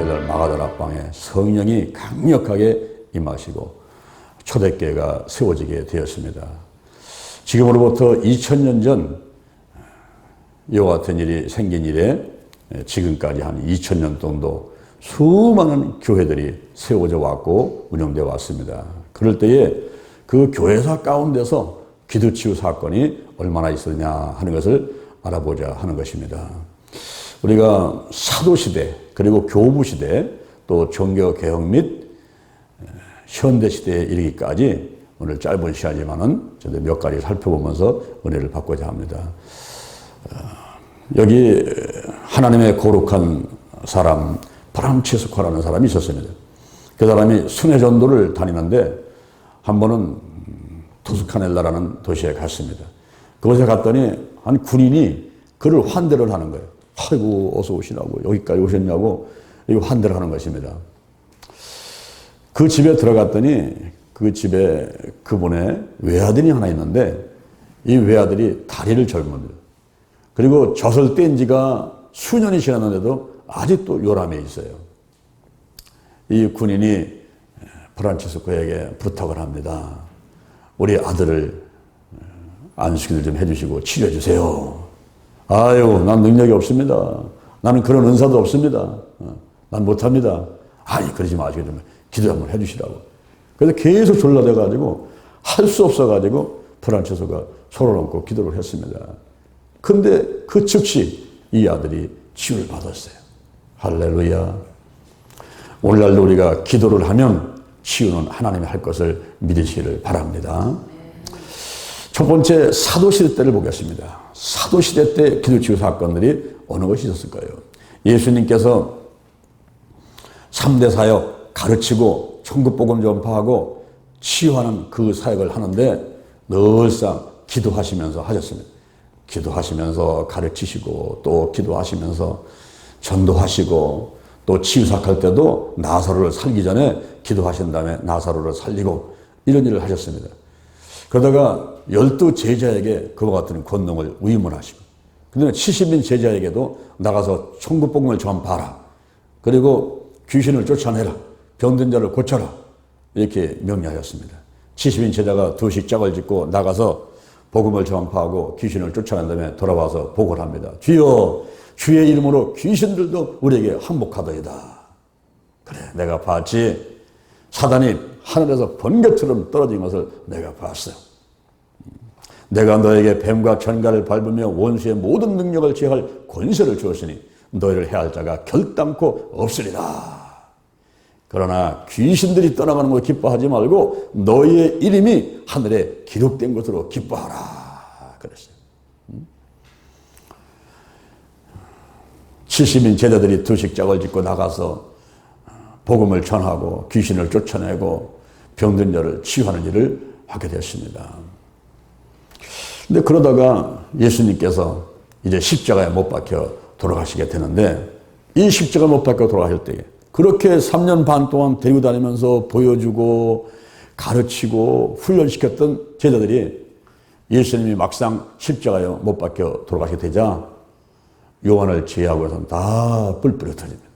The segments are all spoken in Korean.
2000년대날 마가다락방에 성령이 강력하게 임하시고 초대교회가 세워지게 되었습니다. 지금으로부터 2000년 전 이와 같은 일이 생긴 이래 지금까지 한 2000년 정도 수많은 교회들이 세워져 왔고 운영되어 왔습니다. 그럴 때에 그 교회사 가운데서 기도치유 사건이 얼마나 있었냐 하는 것을 알아보자 하는 것입니다. 우리가 사도시대 그리고 교부시대 또 종교개혁 및 현대시대에 이르기까지 오늘 짧은 시간이지만은 저도 몇 가지 살펴보면서 은혜를 받고자 합니다. 여기 하나님의 거룩한 사람 브람치스코라는 사람이 있었습니다. 그 사람이 순회전도를 다니는데 한 번은 토스카넬라라는 도시에 갔습니다. 그곳에 갔더니 한 군인이 그를 환대를 하는 거예요. 아이고 어서 오시라고 여기까지 오셨냐고 이거 환대를 하는 것입니다. 그 집에 들어갔더니 그 집에 그분의 외아들이 하나 있는데 이 외아들이 다리를 절깁니다. 그리고 젖을 뗀 지가 수년이 지났는데도 아직도 요람에 있어요. 이 군인이 프란치스코에게 부탁을 합니다. 우리 아들을 안수기를 좀 해주시고 치료해 주세요. 아유, 난 능력이 없습니다. 나는 그런 은사도 없습니다. 난 못합니다. 아니, 그러지 마시고 좀 기도 한번 해주시라고. 그래서 계속 졸라대가지고 할 수 없어가지고 프란치스코가 손을 얹고 기도를 했습니다. 근데 그 즉시 이 아들이 치유를 받았어요. 할렐루야. 오늘날도 우리가 기도를 하면 치유는 하나님이 할 것을 믿으시기를 바랍니다. 첫 번째 사도시대 때를 보겠습니다. 사도시대 때 기도치유 사건들이 어느 것이 있었을까요? 예수님께서 3대 사역 가르치고 천국복음 전파하고 치유하는 그 사역을 하는데 늘상 기도하시면서 하셨습니다. 기도하시면서 가르치시고 또 기도하시면서 전도하시고 또 치유사할 때도 나사로를 살기 전에 기도하신 다음에 나사로를 살리고 이런 일을 하셨습니다. 그러다가 12 제자에게 그와 같은 권능을 위임을 하시고 그다음에 70인 제자에게도 나가서 천국복음을 전파하라. 그리고 귀신을 쫓아내라. 병든 자를 고쳐라. 이렇게 명령하였습니다. 70인 제자가 2씩 짝을 짓고 나가서 복음을 전파하고 귀신을 쫓아낸 다음에 돌아와서 보고를 합니다. 주여 주의 이름으로 귀신들도 우리에게 항복하더이다. 그래 내가 봤지. 사단이 하늘에서 번개처럼 떨어진 것을 내가 봤어. 내가 너에게 뱀과 전갈을 밟으며 원수의 모든 능력을 제할 권세를 주었으니 너희를 해할 자가 결단코 없으리라. 그러나 귀신들이 떠나가는 걸 기뻐하지 말고 너희의 이름이 하늘에 기록된 것으로 기뻐하라. 그랬어요. 70인 제자들이 2씩 짝을 짓고 나가서 복음을 전하고 귀신을 쫓아내고 병든 자를 치유하는 일을 하게 됐습니다. 근데 그러다가 예수님께서 이제 십자가에 못 박혀 돌아가시게 되는데 이 십자가 못 박혀 돌아가실 때에 그렇게 3년 반 동안 데리고 다니면서 보여주고 가르치고 훈련시켰던 제자들이 예수님이 막상 십자가에 못 박혀 돌아가시게 되자 요한을 제외하고 해서 다 뿔뿔이 터집니다.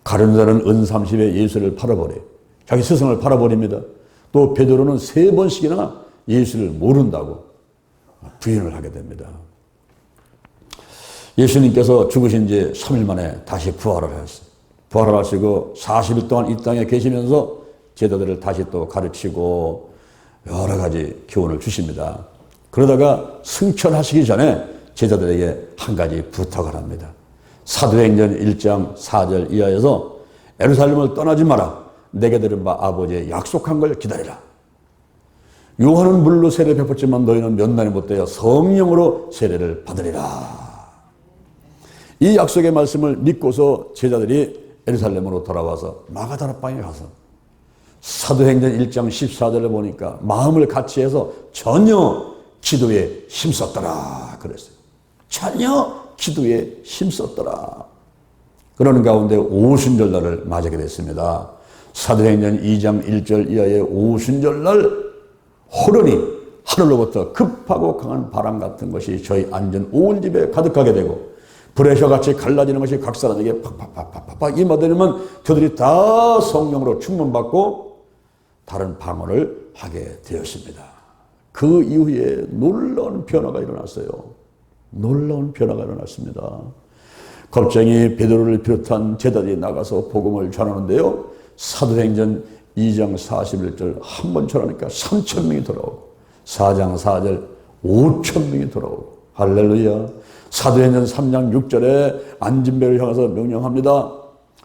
가룟 자는 은 30에 예수를 팔아버려요. 자기 스승을 팔아버립니다. 또 베드로는 3번씩이나 예수를 모른다고 부인을 하게 됩니다. 예수님께서 죽으신 지 3일 만에 다시 부활을 하셨어요. 부활을 하시고 40일 동안 이 땅에 계시면서 제자들을 다시 또 가르치고 여러 가지 교훈을 주십니다. 그러다가 승천하시기 전에 제자들에게 한 가지 부탁을 합니다. 사도행전 1장 4절 이하에서 예루살렘을 떠나지 마라. 내게 들은 바 아버지의 약속한 걸 기다리라. 요한은 물로 세례를 베풀지만 너희는 몇 날이 못되어 성령으로 세례를 받으리라. 이 약속의 말씀을 믿고서 제자들이 예루살렘으로 돌아와서 마가다락방에 가서 사도행전 1장 14절을 보니까 마음을 같이 해서 전혀 기도에 힘썼더라 그랬어요. 전혀 기도에 힘썼더라. 그러는 가운데 오순절날을 맞이하게 됐습니다. 사도행전 2장 1절 이하의 오순절날 호련히 하늘로부터 급하고 강한 바람 같은 것이 저희 앉은 온 집에 가득하게 되고 브레셔같이 갈라지는 것이 각 사람에게 팍팍팍팍팍 임하되면 저들이 다 성령으로 충만받고 다른 방언을 하게 되었습니다. 그 이후에 놀라운 변화가 일어났어요. 놀라운 변화가 일어났습니다. 겁쟁이 베드로를 비롯한 제자들이 나가서 복음을 전하는데요. 사도행전 2장 41절 한 번 전하니까 3,000명이 돌아오고 4장 4절 5,000명이 돌아오고 할렐루야. 사도행전 3장 6절에 안진배를 향해서 명령합니다.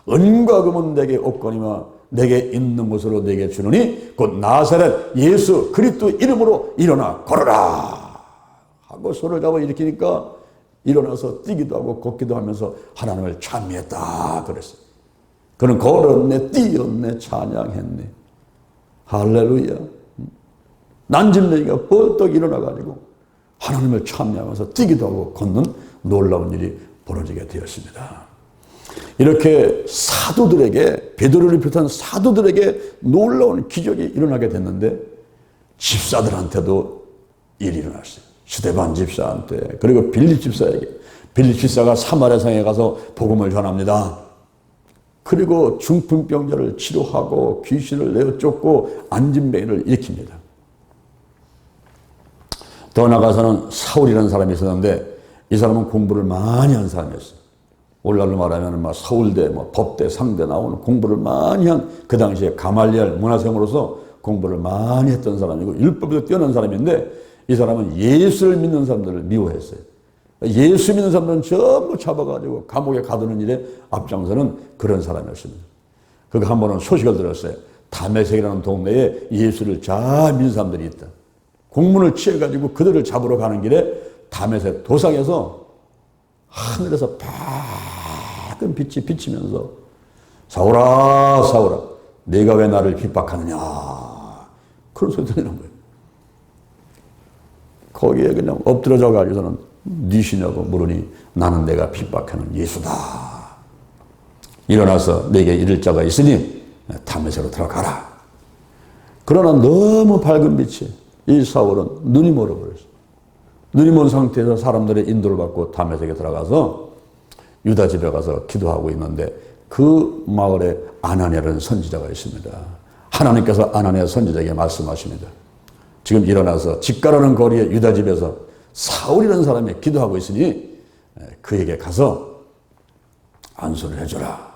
은과 금은 내게 없거니와 내게 있는 것으로 내게 주노니 곧 나사렛 예수 그리스도 이름으로 일어나 걸어라 하고 손을 잡아 일으키니까 일어나서 뛰기도 하고 걷기도 하면서 하나님을 찬미했다 그랬어요. 그는 걸었네, 뛰었네, 찬양했네. 할렐루야. 난진배가 벌떡 일어나가지고 하나님을 찬미하면서 뛰기도 하고 걷는 놀라운 일이 벌어지게 되었습니다. 이렇게 사도들에게, 베드로를 비롯한 사도들에게 놀라운 기적이 일어나게 됐는데 집사들한테도 일이 일어났어요. 스데반 집사한테, 그리고 빌립 집사에게. 빌립 집사가 사마리아 성에 가서 복음을 전합니다. 그리고 중풍병자를 치료하고 귀신을 내어 쫓고 안진뱅이를 일으킵니다. 더 나아가서는 사울이라는 사람이 있었는데 이 사람은 공부를 많이 한 사람이었어요. 오늘날로 말하면 서울대, 법대, 상대 나오는 공부를 많이 한 그 당시에 가말리엘 문화생으로서 공부를 많이 했던 사람이고 율법에도 뛰어난 사람인데 이 사람은 예수를 믿는 사람들을 미워했어요. 예수 믿는 사람들은 전부 잡아가지고 감옥에 가두는 일에 앞장서는 그런 사람이었습니다. 그가 한 번은 소식을 들었어요. 다메섹이라는 동네에 예수를 잘 믿는 사람들이 있다. 공문을 취해가지고 그들을 잡으러 가는 길에 다메섹 도상에서 하늘에서 밝은 빛이 비치면서 사울아 사울아 네가 왜 나를 핍박하느냐 그런 소리 들리는 거예요. 거기에 그냥 엎드려져 가지고서는 니시냐고 물으니 나는 내가 핍박하는 예수다. 일어나서 내게 이를 자가 있으니 다메섹으로 들어가라. 그러나 너무 밝은 빛이 이 사울은 눈이 멀어버렸어요. 눈이 먼 상태에서 사람들의 인도를 받고 다메섹에 들어가서 유다 집에 가서 기도하고 있는데 그 마을에 아나니아라는 선지자가 있습니다. 하나님께서 아나니아 선지자에게 말씀하십니다. 지금 일어나서 집 가라는 거리에 유다 집에서 사울이라는 사람이 기도하고 있으니 그에게 가서 안수를 해줘라.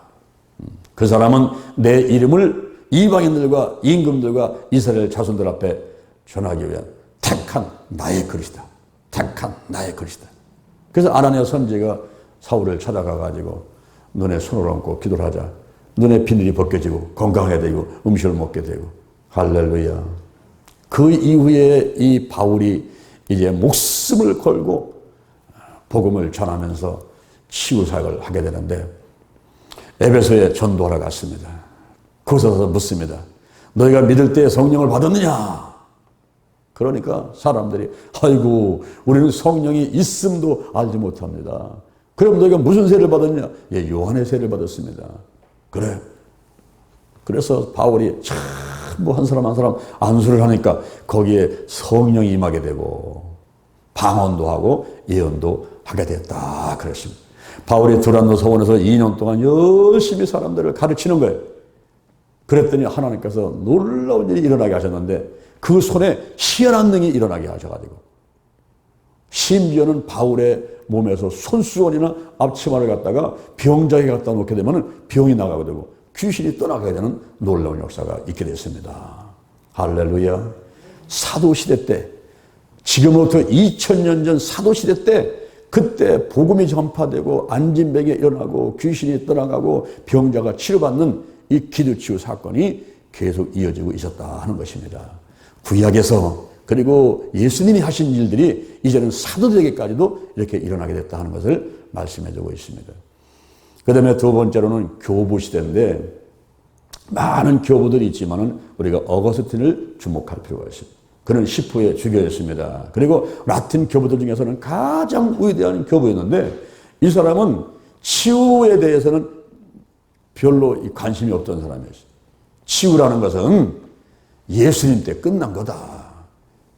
그 사람은 내 이름을 이방인들과 임금들과 이스라엘 자손들 앞에 전하기 위한 택한 나의 그릇이다. 택한 나의 그릇이다. 그래서 아나니아 선지자가 사울을 찾아가 가지고 눈에 손을 얹고 기도를 하자. 눈에 비늘이 벗겨지고 건강하게 되고 음식을 먹게 되고 할렐루야. 그 이후에 이 바울이 이제 목숨을 걸고 복음을 전하면서 치유 사역을 하게 되는데 에베소에 전도하러 갔습니다. 거기서 묻습니다. 너희가 믿을 때 성령을 받았느냐? 그러니까 사람들이 아이고 우리는 성령이 있음도 알지 못합니다. 그럼 너희가 무슨 세를 받았냐? 예, 요한의 세를 받았습니다. 그래. 그래서 바울이 뭐 한 사람 한 사람 안수를 하니까 거기에 성령이 임하게 되고 방언도 하고 예언도 하게 됐다 그랬습니다. 바울이 두란노 서원에서 2년 동안 열심히 사람들을 가르치는 거예요. 그랬더니 하나님께서 놀라운 일이 일어나게 하셨는데 그 손에 희한한 능이 일어나게 하셔가지고 심지어는 바울의 몸에서 손수건이나 앞치마를 갖다가 병자에게 갖다 놓게 되면 병이 나가게 되고 귀신이 떠나가게 되는 놀라운 역사가 있게 됐습니다. 할렐루야. 사도시대 때 지금부터 2000년 전 사도시대 때 그때 복음이 전파되고 안진뱅이 일어나고 귀신이 떠나가고 병자가 치료받는 이 기도치유 사건이 계속 이어지고 있었다 하는 것입니다. 구약에서 그리고 예수님이 하신 일들이 이제는 사도들에게까지도 이렇게 일어나게 됐다 하는 것을 말씀해 주고 있습니다. 그 다음에 두 번째로는 교부 시대인데 많은 교부들이 있지만은 우리가 어거스틴을 주목할 필요가 있습니다. 그는 시프에 죽여졌습니다. 그리고 라틴 교부들 중에서는 가장 위대한 교부였는데 이 사람은 치유에 대해서는 별로 관심이 없던 사람이었어요. 치유라는 것은 예수님 때 끝난 거다.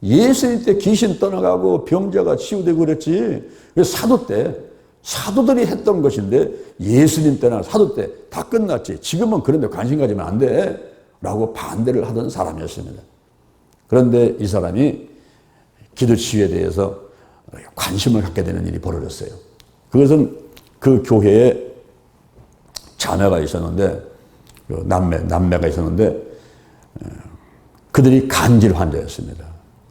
예수님 때 귀신 떠나가고 병자가 치유되고 그랬지. 사도 때 사도들이 했던 것인데 예수님 때나 사도 때 다 끝났지. 지금은 그런 데 관심 가지면 안 돼. 라고 반대를 하던 사람이었습니다. 그런데 이 사람이 기도 치유에 대해서 관심을 갖게 되는 일이 벌어졌어요. 그것은 그 교회에 자매가 있었는데, 남매가 있었는데, 그들이 간질 환자였습니다.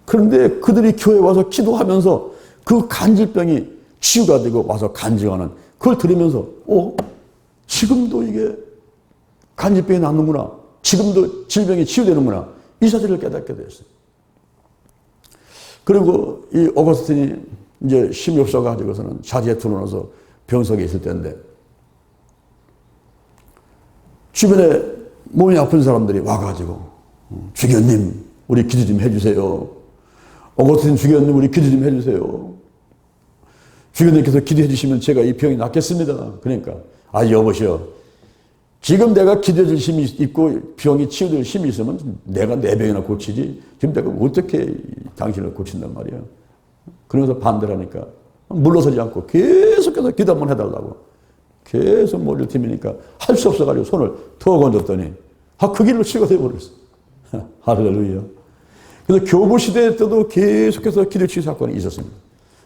그런데 그들이 교회에 와서 기도하면서 그 간질병이 치유가 되고 와서 간증하는 그걸 들으면서, 지금도 이게 간질병이 낫는구나. 지금도 질병이 치유되는구나. 이 사실을 깨닫게 됐어요. 그리고 이 어거스틴이 이제 힘이 없어가지고서는 자리에 들어놓아서 병석에 있을 때인데, 주변에 몸이 아픈 사람들이 와가지고, 주교님, 우리 기도 좀 해주세요. 어거스틴 주교님, 우리 기도 좀 해주세요. 주교님께서 기도해 주시면 제가 이 병이 낫겠습니다. 그러니까, 여보시오. 지금 내가 기도해 줄 힘이 있고 병이 치유될 힘이 있으면 내가 내 병이나 고치지. 지금 내가 어떻게 당신을 고친단 말이에요. 그러면서 반대를 하니까 물러서지 않고 계속해서 기도 한번 해달라고. 계속 머리를 디미니까 할 수 없어가지고 손을 더 건졌더니 그 길로 치유가 되어버렸어. 할렐루야. 그래서 교부 시대 때도 계속해서 기도 치유 사건이 있었습니다.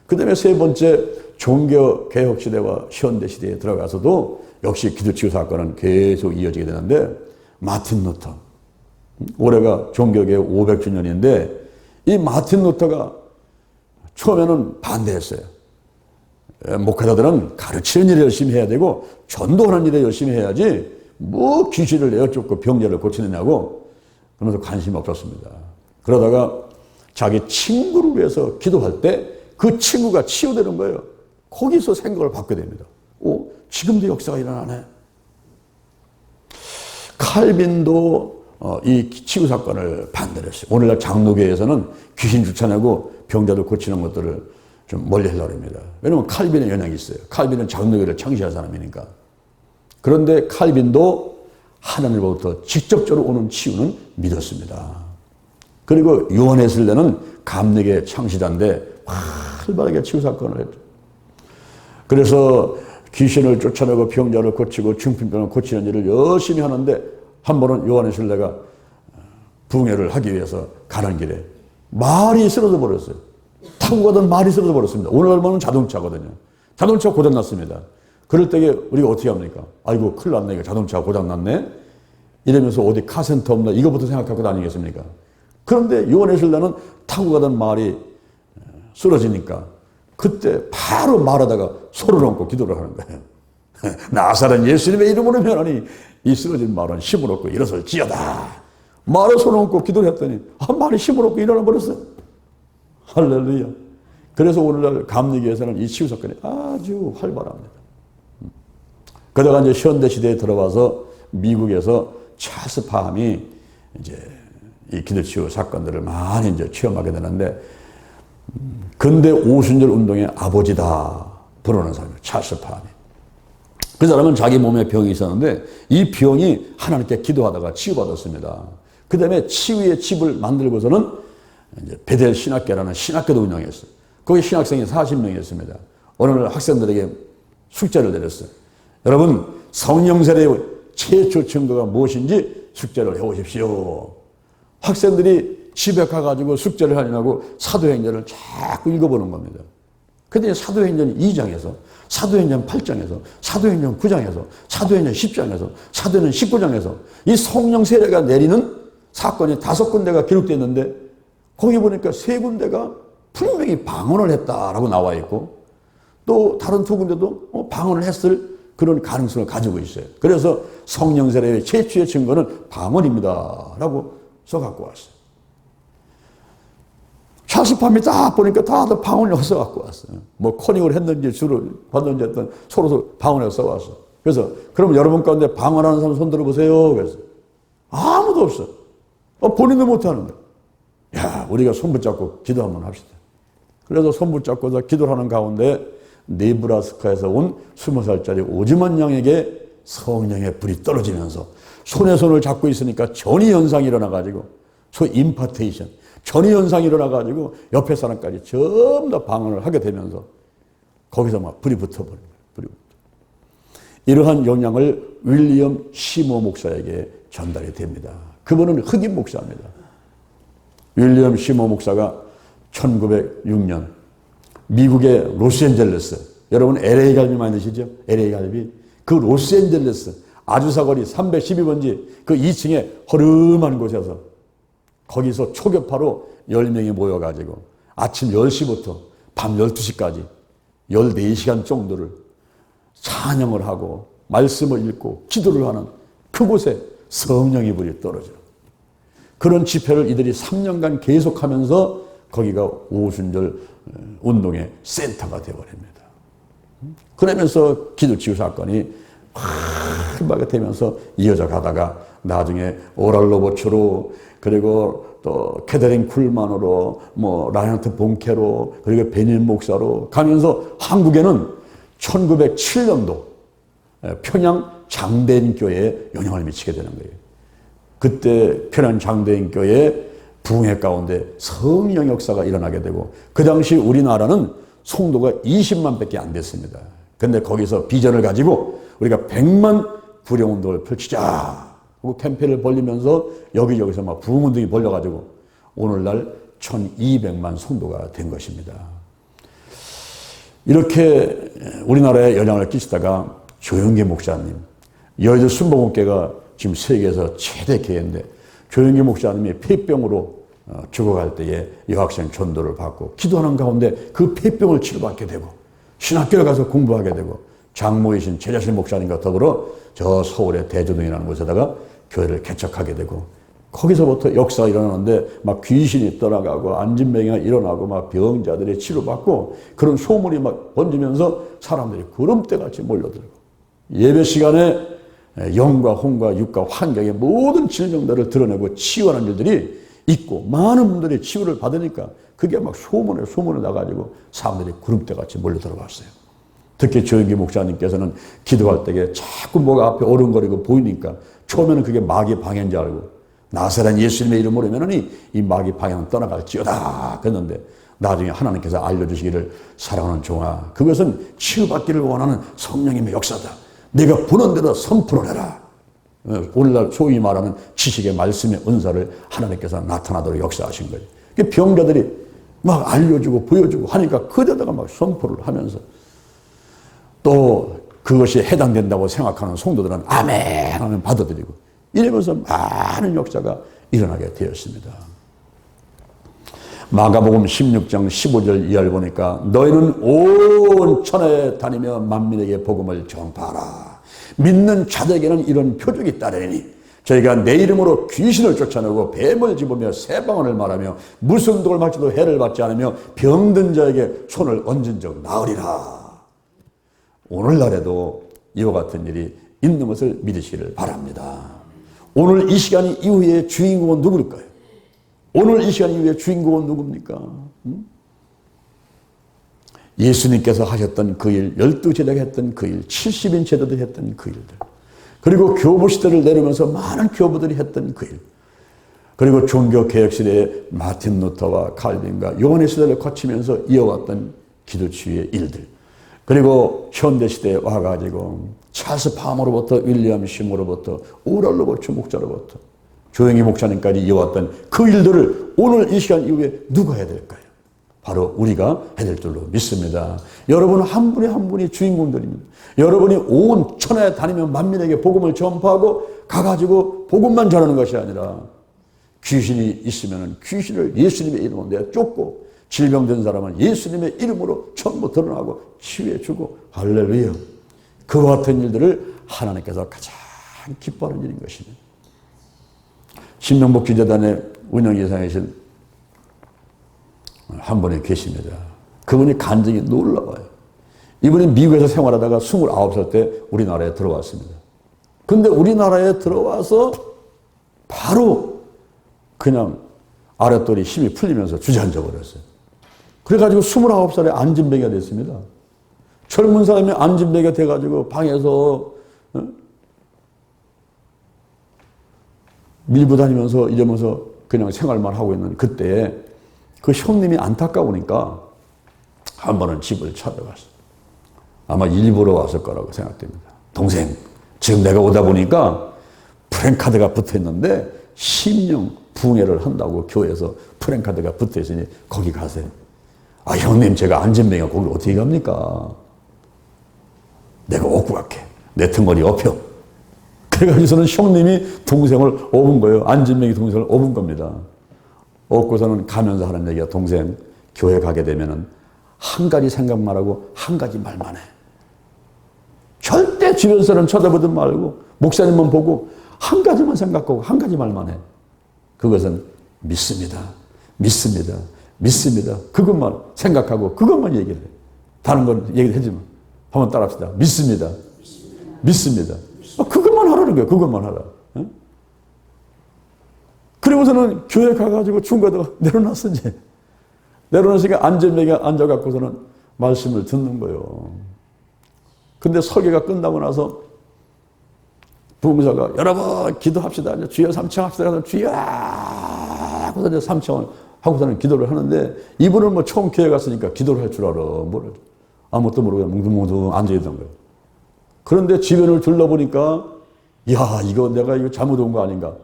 그 다음에 세 번째 종교 개혁 시대와 현대 시대에 들어가서도 역시 기도 치유 사건은 계속 이어지게 되는데, 마틴 루터, 올해가 종교개혁 500주년인데 이 마틴 루터가 처음에는 반대했어요. 목회자들은 가르치는 일을 열심히 해야 되고 전도하는 일에 열심히 해야지 뭐 귀신을 내어쫓고 병자를 고치느냐고, 그러면서 관심이 없었습니다. 그러다가 자기 친구를 위해서 기도할 때 그 친구가 치유되는 거예요. 거기서 생각을 바뀌게 됩니다. 지금도 역사가 일어나네. 칼빈도 이 치유 사건을 반대를 했어요. 오늘날 장로교에서는 귀신 쫓아내고 병자들 고치는 것들을 좀 멀리 하려고 합니다. 왜냐하면 칼빈의 영향이 있어요. 칼빈은 장로교를 창시한 사람이니까. 그런데 칼빈도 하나님으로부터 직접적으로 오는 치유는 믿었습니다. 그리고 요한웨슬레는 감리교의 창시자인데 활발하게 치유 사건을 했죠. 그래서 귀신을 쫓아내고 병자를 고치고 중풍병을 고치는 일을 열심히 하는데, 한 번은 요한웨슬레가 붕해를 하기 위해서 가는 길에 말이 쓰러져 버렸어요. 타고 가던 말이 쓰러져 버렸습니다. 오늘날만은 자동차거든요. 자동차 고장났습니다. 그럴 때에 우리가 어떻게 합니까? 아이고 큰일 났네, 이거 자동차가 고장났네, 이러면서 어디 카센터 없나 이거부터 생각하고 다니겠습니까? 그런데 요한웨슬레는 타고 가던 말이 쓰러지니까 그때 바로 말하다가 소를 얹고 기도를 하는 거예요. 나사렛 예수님의 이름으로 면하니 이 쓰러진 말은 힘을 얻고 일어설 지어다. 말을 손을 얹고 기도를 했더니 말이 힘을 얻고 일어나 버렸어요. 할렐루야. 그래서 오늘날 감리교에서는 이 치유 사건이 아주 활발합니다. 그러다가 이제 현대 시대에 들어와서 미국에서 찰스 파함이 이제 이 기도 치유 사건들을 많이 이제 체험하게 되는데, 근대 오순절 운동의 아버지다 부르는 사람이에요. 찰스 파함이. 그 사람은 자기 몸에 병이 있었는데 이 병이 하나님께 기도하다가 치유받았습니다. 그 다음에 치유의 집을 만들고서는 이제 베델 신학교라는 신학교도 운영했어요. 거기 신학생이 40명이었습니다. 어느 날 학생들에게 숙제를 내렸어요. 여러분, 성령 세례의 최초 증거가 무엇인지 숙제를 해오십시오. 학생들이 집에 가가지고 숙제를 하려고 사도행전을 자꾸 읽어보는 겁니다. 근데 사도행전 2장에서, 사도행전 8장에서, 사도행전 9장에서, 사도행전 10장에서, 사도행전 19장에서 이 성령 세례가 내리는 사건이 5군데가 기록되어 있는데, 거기 보니까 3군데가 분명히 방언을 했다라고 나와 있고, 또 다른 2군데도 방언을 했을 그런 가능성을 가지고 있어요. 그래서 성령 세례의 최초의 증거는 방언입니다 라고 써갖고 왔어요. 찰스 파함이 딱 보니까 다들 방언을 써갖고 왔어요. 뭐 커닝을 했는지 주로 받는지 했던 서로 방언을 써왔어. 그래서 그럼 여러분 가운데 방언하는 사람 손 들어보세요. 그래서 아무도 없어. 본인도 못하는데. 야, 우리가 손 붙잡고 기도 한번 합시다. 그래서 손 붙잡고서 기도를 하는 가운데 네브라스카에서 온 20살짜리 오즈만 양에게 성령의 불이 떨어지면서 손에 손을 잡고 있으니까 전이 현상이 일어나가지고, 소위 임파테이션, 전이 현상이 일어나가지고 옆에 사람까지 전부 다 방언을 하게 되면서 거기서 막 불이 붙어버린 거예요. 이러한 영향을 윌리엄 시모 목사에게 전달이 됩니다. 그분은 흑인 목사입니다. 윌리엄 시모 목사가 1906년 미국의 로스앤젤레스, 여러분 LA 갈비 많이 드시죠? LA 갈비. 그 로스앤젤레스 아주사거리 312번지 그 2층에 허름한 곳에서 거기서 초교파로 10명이 모여가지고 아침 10시부터 밤 12시까지 14시간 정도를 찬양을 하고 말씀을 읽고 기도를 하는 그곳에 성령의 불이 떨어져요. 그런 집회를 이들이 3년간 계속하면서 거기가 오순절 운동의 센터가 되어버립니다. 그러면서 기도치유 사건이 활발하게 되면서 이어져 가다가 나중에 오랄 로버츠로, 그리고 또 캐더린 쿨만으로, 라이언트 본케로, 그리고 베닌 목사로 가면서 한국에는 1907년도 평양 장대인교회에 영향을 미치게 되는 거예요. 그때 평양 장대인교회 부흥회 가운데 성령 역사가 일어나게 되고, 그 당시 우리나라는 성도가 20만 밖에 안 됐습니다. 근데 거기서 비전을 가지고 우리가 100만 구령운동을 펼치자 하고 캠페인을 벌리면서 여기저기서 막 부흥운동이 벌려가지고 오늘날 1200만 성도가 된 것입니다. 이렇게 우리나라에 영향을 끼치다가 조영기 목사님, 여의도 순복음교회가 지금 세계에서 최대 교회인데 조영기 목사님이 폐병으로 죽어갈 때에 여학생 전도를 받고 기도하는 가운데 그 폐병을 치료받게 되고 신학교를 가서 공부하게 되고 장모이신 제자실 목사님과 더불어 저 서울의 대조동이라는 곳에다가 교회를 개척하게 되고 거기서부터 역사가 일어나는데 막 귀신이 떠나가고 안진병이가 일어나고 막 병자들이 치료받고 그런 소문이 막 번지면서 사람들이 구름대같이 몰려들고 예배 시간에 영과 혼과 육과 환경의 모든 질병들을 드러내고 치유하는 일들이 있고 많은 분들이 치유를 받으니까 그게 막 소문에 나가지고 사람들이 구름대같이 몰려들어왔어요. 특히 조영기 목사님께서는 기도할 때에 자꾸 뭐가 앞에 오른거리고 보이니까 처음에는 그게 마귀 방해인 줄 알고 나사렛 예수님의 이름으로 하면은 이 마귀 방향은 떠나갈지어다 그랬는데 나중에 하나님께서 알려주시기를 사랑하는 종아, 그것은 치유받기를 원하는 성령님의 역사다. 내가 보는 대로 선포를 해라. 오늘날 소위 말하는 지식의 말씀의 은사를 하나님께서 나타나도록 역사하신 거예요. 병자들이 막 알려주고 보여주고 하니까 그데다가 막 선포를 하면서 또 그것이 해당된다고 생각하는 성도들은 아멘 하면 받아들이고 이러면서 많은 역사가 일어나게 되었습니다. 마가복음 16장 15절 이하를 보니까 너희는 온 천하에 다니며 만민에게 복음을 전파하라. 믿는 자들에게는 이런 표적이 따르니 저희가 내 이름으로 귀신을 쫓아내고 뱀을 집으며 새방언을 말하며 무슨 독을 맞지도 해를 받지 않으며 병든 자에게 손을 얹은 적 나으리라. 오늘날에도 이와 같은 일이 있는 것을 믿으시기를 바랍니다. 오늘 이 시간 이후에 주인공은 누구일까요? 오늘 이 시간 이후에 주인공은 누굽니까? 예수님께서 하셨던 그 일, 12제자가 했던 그 일, 70인 제자들이 했던 그 일들, 그리고 교부 시대를 내려오면서 많은 교부들이 했던 그 일, 그리고 종교개혁 시대에 마틴 루터와 칼빈과 요한의 시대를 거치면서 이어왔던 기도치유의 일들, 그리고 현대시대에 와가지고 찰스 파머로부터 윌리엄 시모로부터 오랄 로버츠 목사로부터 조영기 목사님까지 이어왔던 그 일들을 오늘 이 시간 이후에 누가 해야 될까요? 바로 우리가 해야 될 줄로 믿습니다. 여러분 한 분이 한 분이 주인공들입니다. 여러분이 온 천하에 다니며 만민에게 복음을 전파하고 가가지고 복음만 전하는 것이 아니라 귀신이 있으면 귀신을 예수님의 이름으로 내쫓고 질병된 사람은 예수님의 이름으로 전부 드러나고 치유해주고 할렐루야. 그와 같은 일들을 하나님께서 가장 기뻐하는 일인 것입니다. 신명복지재단의 운영이사이신 한 분이 계십니다. 그분이 간증이 놀라워요. 이분이 미국에서 생활하다가 29살 때 우리나라에 들어왔습니다. 근데 우리나라에 들어와서 바로 그냥 아랫돌이 힘이 풀리면서 주저앉아 버렸어요. 그래가지고 29살에 안진뱅이가 됐습니다. 젊은 사람이 안진뱅이가 돼가지고 방에서 밀고 다니면서 이러면서 그냥 생활만 하고 있는 그때에 그 형님이 안타까우니까 한 번은 집을 찾아갔어요. 아마 일부러 왔을 거라고 생각됩니다. 동생, 지금 내가 오다 보니까 프랜카드가 붙어 있는데 심령 붕해를 한다고 교회에서 프랜카드가 붙어 있으니 거기 가세요. 아, 형님, 제가 안진뱅이가 거기를 어떻게 갑니까? 내가 업고 갈게. 내 등머리 업혀. 그래가지고서는 형님이 동생을 업은 거예요. 안진뱅이 동생을 업은 겁니다. 업고서는 가면서 하는 얘기가, 동생, 교회 가게 되면은 한 가지 생각만 하고 한 가지 말만 해. 절대 주변 사람 쳐다보든 말고 목사님만 보고 한 가지만 생각하고 한 가지 말만 해. 그것은 믿습니다. 믿습니다. 믿습니다. 그것만 생각하고 그것만 얘기를 해. 다른 건 얘기를 하지 마. 한번 따라합시다. 믿습니다. 믿습니다. 그것만 하라는 거예요. 그것만 하라. 어? 그리고서는 교회 가가지고 중간에다가 내려놨어, 이제. 내려놨으니까 안전뱅이가 앉아갖고서는 말씀을 듣는 거예요. 근데 설교가 끝나고 나서 부흥사가, 여러분 기도합시다. 주여 삼청합시다. 주여 하고서 이제 삼청을 하고서는 기도를 하는데, 이분은 뭐 처음 교회 갔으니까 기도를 할 줄 알아. 뭘 아무것도 모르고 뭉둥뭉둥 앉아있던 거예요. 그런데 주변을 둘러보니까, 야, 이거 내가 이거 잘못 온 거 아닌가?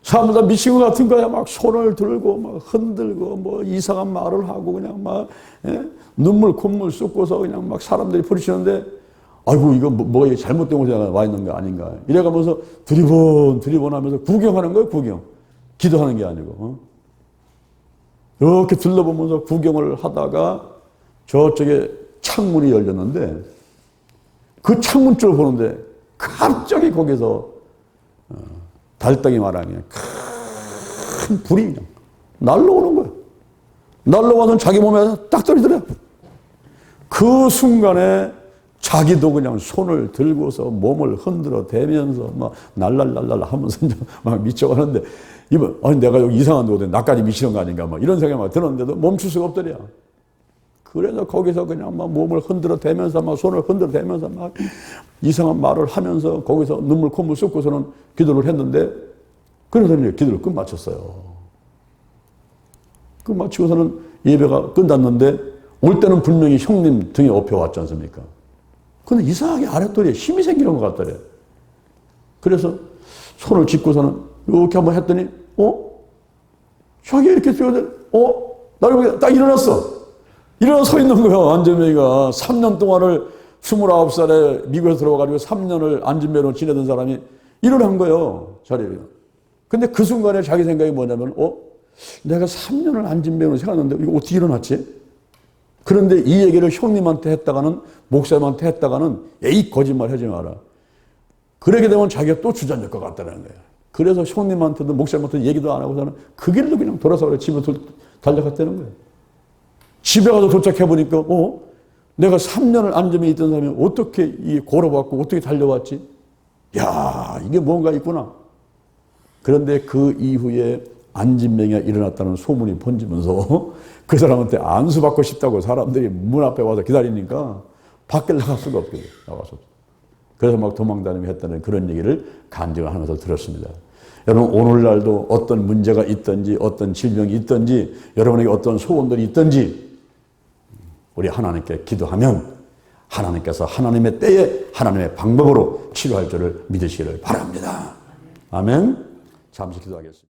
사람들 다 미친 것 같은 거야. 막 손을 들고 막 흔들고 뭐 이상한 말을 하고 그냥 막, 예? 눈물 콧물 쏟고서 그냥 막 사람들이 부딪히는데, 아이고 이거 뭐 잘못된 곳에 와 있는 거 아닌가? 이래가면서 두리번 하면서 구경하는 거예요. 구경. 기도하는 게 아니고. 어? 이렇게 둘러보면서 구경을 하다가 저쪽에 창문이 열렸는데, 그 창문 쪽을 보는데 갑자기 거기서 달덩이 말하면 큰 불이 그냥 날라오는 거예요. 날라와서 자기 몸에 딱 떨어지더래요. 그 순간에 자기도 그냥 손을 들고서 몸을 흔들어 대면서 막 날랄랄랄 하면서 막 미쳐가는데, 이번, 아니 내가 여기 이상한 데 오더니 나까지 미치는 거 아닌가 막 이런 생각이 막 들었는데도 멈출 수가 없더래요. 그래서 거기서 그냥 막 몸을 흔들어 대면서 막 손을 흔들어 대면서 막 이상한 말을 하면서 거기서 눈물 콧물 쏟고서는 기도를 했는데, 그러더니 기도를 끝마쳤어요. 끝마치고서는 예배가 끝났는데, 올 때는 분명히 형님 등에 업혀왔지 않습니까? 근데 이상하게 아랫도리에 힘이 생기는 것 같더래. 그래서 손을 짚고서는 이렇게 한번 했더니, 자기 이렇게 뛰어들, 나를 딱 일어났어. 일어나 서 있는 거야. 안진뱅이가 3년 동안을 29살에 미국에서 들어와가지고 3년을 안진뱅이로 지내던 사람이 일어난 거예요. 자리에. 근데 그 순간에 자기 생각이 뭐냐면, 내가 3년을 안진뱅이로 생각했는데 이거 어떻게 일어났지? 그런데 이 얘기를 형님한테 했다가는, 목사님한테 했다가는, 에이 거짓말 하지 마라. 그러게 되면 자기가 또 주저앉을 것 같다는 거예요. 그래서 형님한테도 목사님한테도 얘기도 안 하고서는 그 길로 그냥 돌아서 집에 달려갔다는 거예요. 집에 가서 도착해보니까, 내가 3년을 안전에 있던 사람이 어떻게 걸어왔고 어떻게 달려왔지? 야, 이게 뭔가 있구나. 그런데 그 이후에 안진뱅이가 일어났다는 소문이 번지면서 그 사람한테 안수받고 싶다고 사람들이 문 앞에 와서 기다리니까 밖에 나갈 수가 없게 나가서. 그래서 막 도망다니며 했다는 그런 얘기를 간증을 하면서 들었습니다. 여러분, 오늘날도 어떤 문제가 있든지 어떤 질병이 있든지 여러분에게 어떤 소원들이 있든지 우리 하나님께 기도하면 하나님께서 하나님의 때에 하나님의 방법으로 치료할 줄을 믿으시기를 바랍니다. 아멘. 잠시 기도하겠습니다.